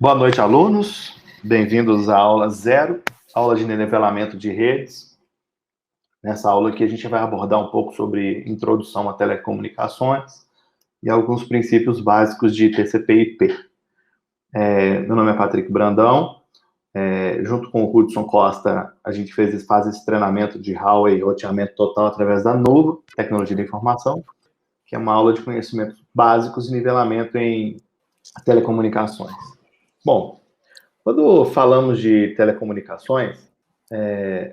Boa noite, alunos. Bem-vindos à aula 0, aula de nivelamento de redes. Nessa aula aqui a gente vai abordar um pouco sobre introdução a telecomunicações e alguns princípios básicos de TCP/IP. Meu nome é Patrick Brandão. Junto com o Hudson Costa, a gente faz esse treinamento de Huawei, roteamento total através da nuvem, tecnologia da informação, que é uma aula de conhecimentos básicos de nivelamento em telecomunicações. Bom, quando falamos de telecomunicações,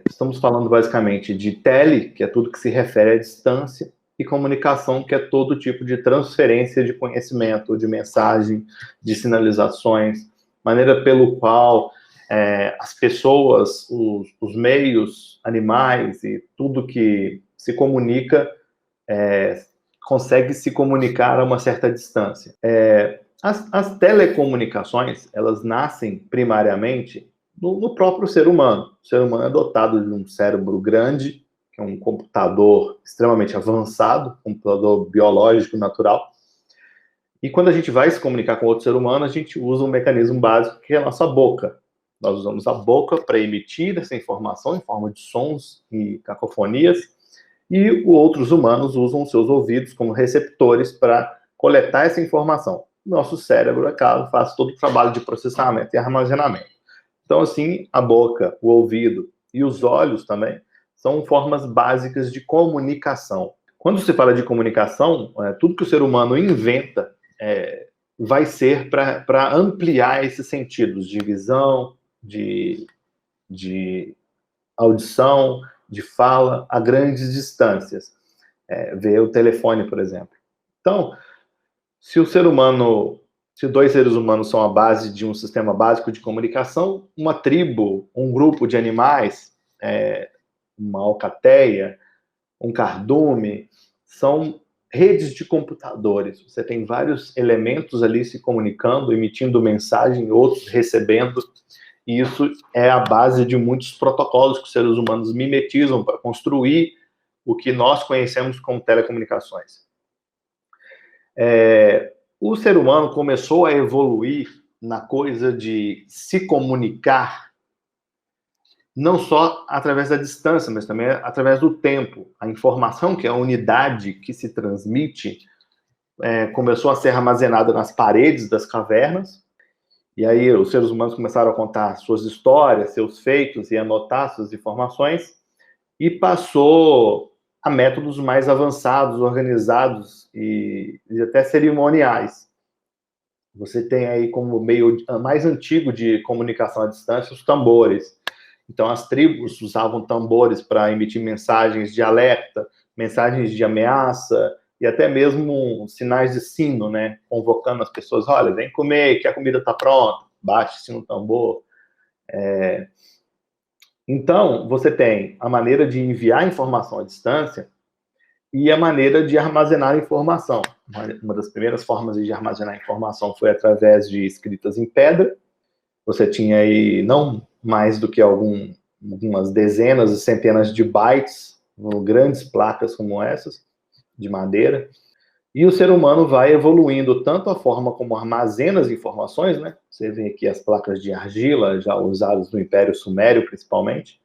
estamos falando basicamente de tele, que é tudo que se refere à distância, e comunicação, que é todo tipo de transferência de conhecimento, de mensagem, de sinalizações, maneira pelo qual as pessoas, os meios, animais e tudo que se comunica consegue se comunicar a uma certa distância. As telecomunicações, elas nascem primariamente no próprio ser humano. O ser humano é dotado de um cérebro grande, que é um computador extremamente avançado, computador biológico natural. E quando a gente vai se comunicar com outro ser humano, a gente usa um mecanismo básico, que é a nossa boca. Nós usamos a boca para emitir essa informação em forma de sons e cacofonias, e outros humanos usam os seus ouvidos como receptores para coletar essa informação. Nosso cérebro, é claro, faz todo o trabalho de processamento e armazenamento. Então, assim, a boca, o ouvido e os olhos também são formas básicas de comunicação. Quando se fala de comunicação, tudo que o ser humano inventa vai ser para ampliar esses sentidos de visão, de audição, de fala, a grandes distâncias. Ver o telefone, por exemplo. Então, se dois seres humanos são a base de um sistema básico de comunicação, uma tribo, um grupo de animais, uma alcateia, um cardume, são redes de computadores. Você tem vários elementos ali se comunicando, emitindo mensagem, outros recebendo, e isso é a base de muitos protocolos que os seres humanos mimetizam para construir o que nós conhecemos como telecomunicações. O ser humano começou a evoluir na coisa de se comunicar, não só através da distância, mas também através do tempo. A informação, que é a unidade que se transmite, começou a ser armazenada nas paredes das cavernas, e aí os seres humanos começaram a contar suas histórias, seus feitos, e anotar suas informações, e passou a métodos mais avançados, organizados e até cerimoniais. Você tem aí como meio mais antigo de comunicação à distância os tambores. Então, as tribos usavam tambores para emitir mensagens de alerta, mensagens de ameaça e até mesmo sinais de sino, né? Convocando as pessoas, olha, vem comer, que a comida está pronta, bate-se no tambor. Então, você tem a maneira de enviar informação à distância e a maneira de armazenar informação. Uma das primeiras formas de armazenar informação foi através de escritas em pedra. Você tinha aí não mais do que algumas dezenas e centenas de bytes, grandes placas como essas, de madeira. E o ser humano vai evoluindo tanto a forma como armazena as informações, né? Você vê aqui as placas de argila, já usadas no Império Sumério, principalmente.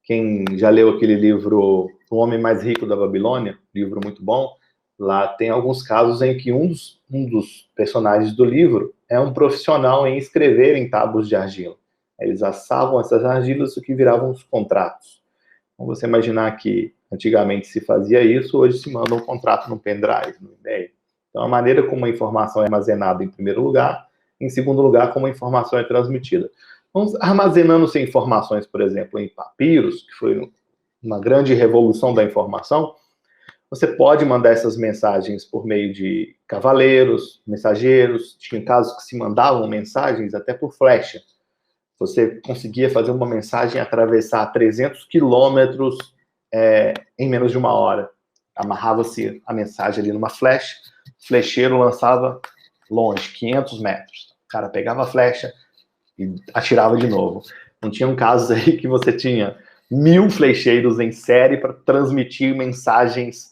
Quem já leu aquele livro O Homem Mais Rico da Babilônia, livro muito bom, lá tem alguns casos em que um dos personagens do livro é um profissional em escrever em tábuas de argila. Eles assavam essas argilas, o que viravam os contratos. Então, você imaginar que antigamente se fazia isso, hoje se manda um contrato no pendrive, no e-mail. Então, a maneira como a informação é armazenada em primeiro lugar, em segundo lugar, como a informação é transmitida. Vamos armazenando-se informações, por exemplo, em papiros, que foi uma grande revolução da informação. Você pode mandar essas mensagens por meio de cavaleiros, mensageiros. Tinha casos que se mandavam mensagens até por flecha. Você conseguia fazer uma mensagem atravessar 300 quilômetros em menos de uma hora. Amarrava-se a mensagem ali numa flecha, o flecheiro lançava longe, 500 metros. O cara pegava a flecha e atirava de novo. Não tinham casos aí que você tinha 1000 flecheiros em série para transmitir mensagens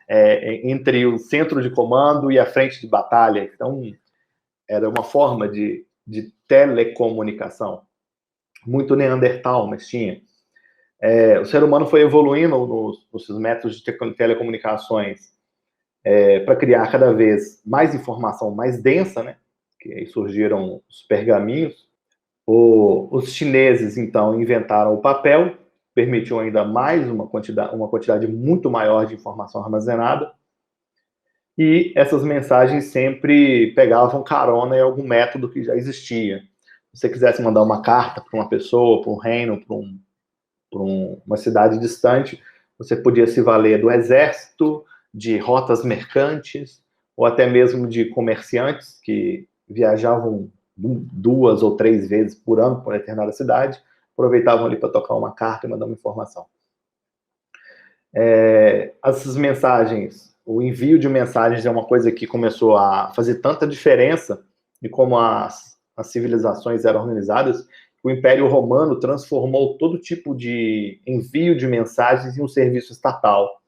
entre o centro de comando e a frente de batalha. Então, era uma forma de de telecomunicação. Muito Neandertal, mas tinha. O ser humano foi evoluindo nos seus métodos de telecomunicações para criar cada vez mais informação mais densa, né? Que aí surgiram os pergaminhos. Os chineses, então, inventaram o papel, permitiu ainda mais uma quantidade muito maior de informação armazenada, e essas mensagens sempre pegavam carona em algum método que já existia. Se você quisesse mandar uma carta para uma pessoa, para um reino, para uma cidade distante, você podia se valer do exército, de rotas mercantes, ou até mesmo de comerciantes que viajavam 2 ou 3 vezes por ano para uma determinada cidade, aproveitavam ali para tocar uma carta e mandar uma informação. Essas mensagens, o envio de mensagens é uma coisa que começou a fazer tanta diferença de como as civilizações eram organizadas, que o Império Romano transformou todo tipo de envio de mensagens em um serviço estatal.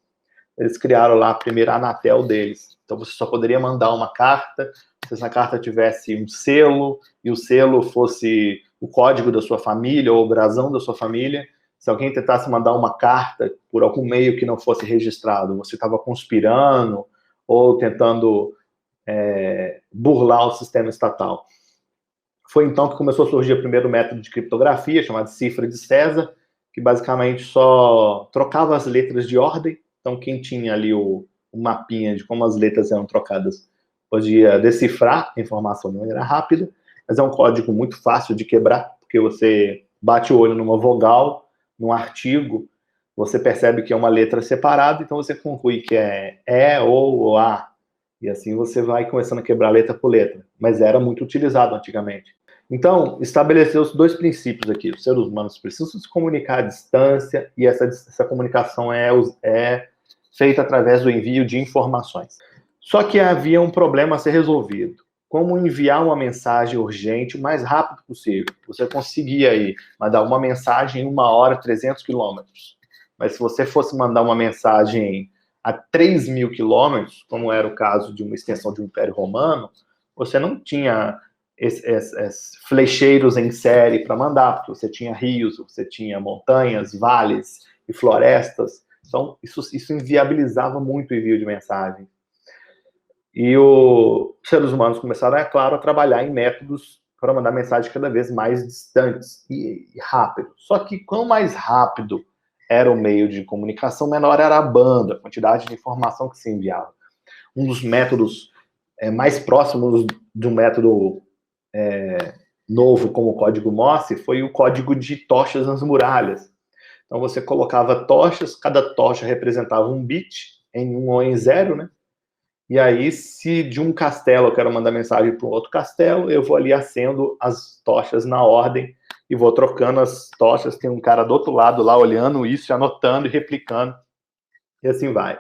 Eles criaram lá a primeira Anatel deles. Então você só poderia mandar uma carta se essa carta tivesse um selo, e o selo fosse o código da sua família ou o brasão da sua família. Se alguém tentasse mandar uma carta por algum meio que não fosse registrado, você estava conspirando ou tentando burlar o sistema estatal. Foi então que começou a surgir o primeiro método de criptografia, chamado cifra de César, que basicamente só trocava as letras de ordem. Então, quem tinha ali o mapinha de como as letras eram trocadas podia decifrar a informação de maneira rápida, mas é um código muito fácil de quebrar, porque você bate o olho numa vogal, num artigo, você percebe que é uma letra separada, então você conclui que é ou a, e assim você vai começando a quebrar letra por letra, mas era muito utilizado antigamente. Então, estabeleceu-se 2 princípios aqui. Os seres humanos precisam se comunicar à distância, e essa comunicação é feita através do envio de informações. Só que havia um problema a ser resolvido. Como enviar uma mensagem urgente o mais rápido possível? Você conseguia aí mandar uma mensagem em 1 hora, 300 quilômetros. Mas se você fosse mandar uma mensagem a 3.000 quilômetros, como era o caso de uma extensão de um Império Romano, você não tinha esses flecheiros em série para mandar, porque você tinha rios, você tinha montanhas, vales e florestas. Então, isso inviabilizava muito o envio de mensagem. E os seres humanos começaram, é claro, a trabalhar em métodos para mandar mensagens cada vez mais distantes e rápido. Só que quanto mais rápido era o meio de comunicação, menor era a banda, a quantidade de informação que se enviava. Um dos métodos mais próximos do método novo, como o código Morse, foi o código de tochas nas muralhas. Então você colocava tochas, cada tocha representava um bit, em 1 ou em 0, né? E aí, se de um castelo eu quero mandar mensagem para um outro castelo, eu vou ali acendo as tochas na ordem e vou trocando as tochas. Tem um cara do outro lado lá olhando isso, anotando e replicando, e assim vai.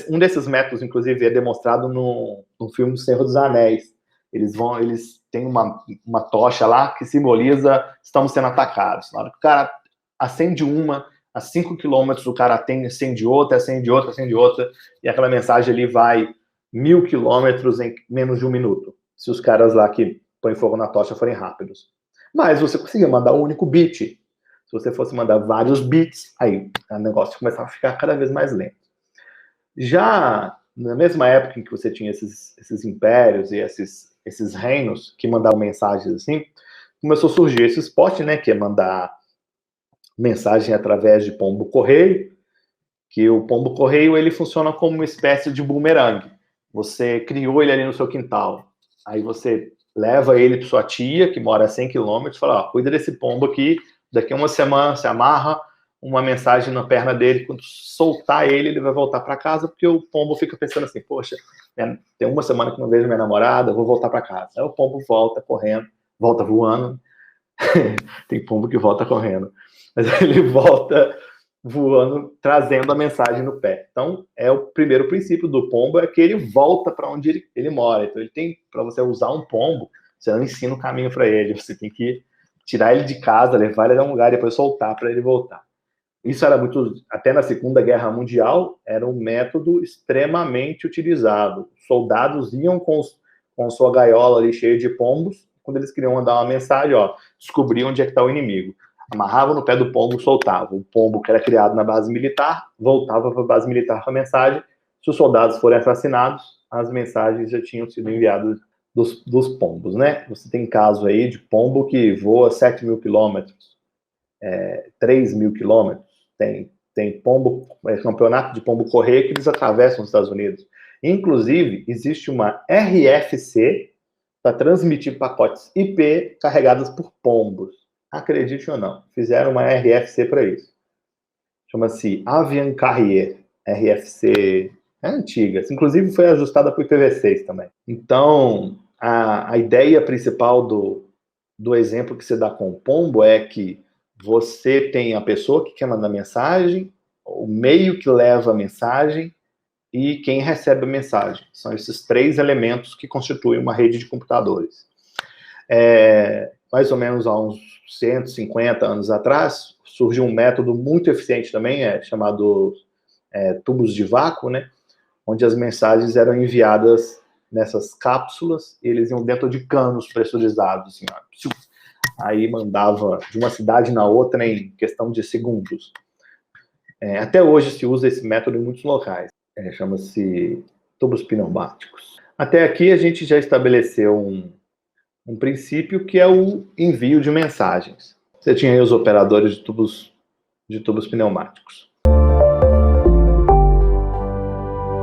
Um desses métodos, inclusive, é demonstrado no filme do Senhor dos Anéis. Eles têm uma tocha lá que simboliza estamos sendo atacados. Na hora que o cara acende uma, a 5 quilômetros o cara acende outra, acende outra, acende outra, e aquela mensagem ali vai 1.000 quilômetros em menos de 1 minuto, se os caras lá que põem fogo na tocha forem rápidos. Mas você conseguia mandar um único bit. Se você fosse mandar vários bits, aí o negócio começava a ficar cada vez mais lento. Já na mesma época em que você tinha esses impérios e esses reinos que mandavam mensagens assim, começou a surgir esse spot, né, que é mandar mensagem através de pombo-correio, que o pombo-correio ele funciona como uma espécie de bumerangue. Você criou ele ali no seu quintal, aí você leva ele para sua tia, que mora a 100 quilômetros, e fala, cuida desse pombo aqui, daqui a 1 semana você amarra uma mensagem na perna dele, quando soltar ele vai voltar para casa, porque o pombo fica pensando assim, poxa, tem 1 semana que não vejo minha namorada, vou voltar para casa. Aí o pombo volta correndo, volta voando, tem pombo que volta correndo, mas ele volta voando, trazendo a mensagem no pé. Então, é o primeiro princípio do pombo, é que ele volta para onde ele mora. Então, ele tem, para você usar um pombo, você não ensina o caminho para ele, você tem que tirar ele de casa, levar ele a um lugar e depois soltar para ele voltar. Isso era muito, até na Segunda Guerra Mundial, era um método extremamente utilizado. Soldados iam com sua gaiola ali cheia de pombos, Quando eles queriam mandar uma mensagem, ó, descobriam onde é que está o inimigo. Amarravam no pé do pombo, soltavam. O pombo, que era criado na base militar, voltava para a base militar com a mensagem. Se os soldados forem assassinados, as mensagens já tinham sido enviadas dos pombos, né? Você tem caso aí de pombo que voa 7.000 quilômetros, 3.000 quilômetros. Tem pombo, campeonato de pombo correio que eles atravessam os Estados Unidos. Inclusive, existe uma RFC para transmitir pacotes IP carregados por pombos. Acredite ou não, fizeram uma RFC para isso. Chama-se Avian Carrier, RFC, é antiga. Inclusive foi ajustada para o IPv6 também. Então, a ideia principal do exemplo que você dá com o pombo é que você tem a pessoa que quer mandar mensagem, o meio que leva a mensagem e quem recebe a mensagem. São esses três elementos que constituem uma rede de computadores. Mais ou menos há uns 150 anos atrás, surgiu um método muito eficiente também, chamado tubos de vácuo, né? Onde as mensagens eram enviadas nessas cápsulas, e eles iam dentro de canos pressurizados, assim, ó. Aí mandava de uma cidade na outra em questão de segundos. Até hoje se usa esse método em muitos locais. Chama-se tubos pneumáticos. Até aqui a gente já estabeleceu um princípio que é o envio de mensagens. Você tinha aí os operadores de tubos pneumáticos.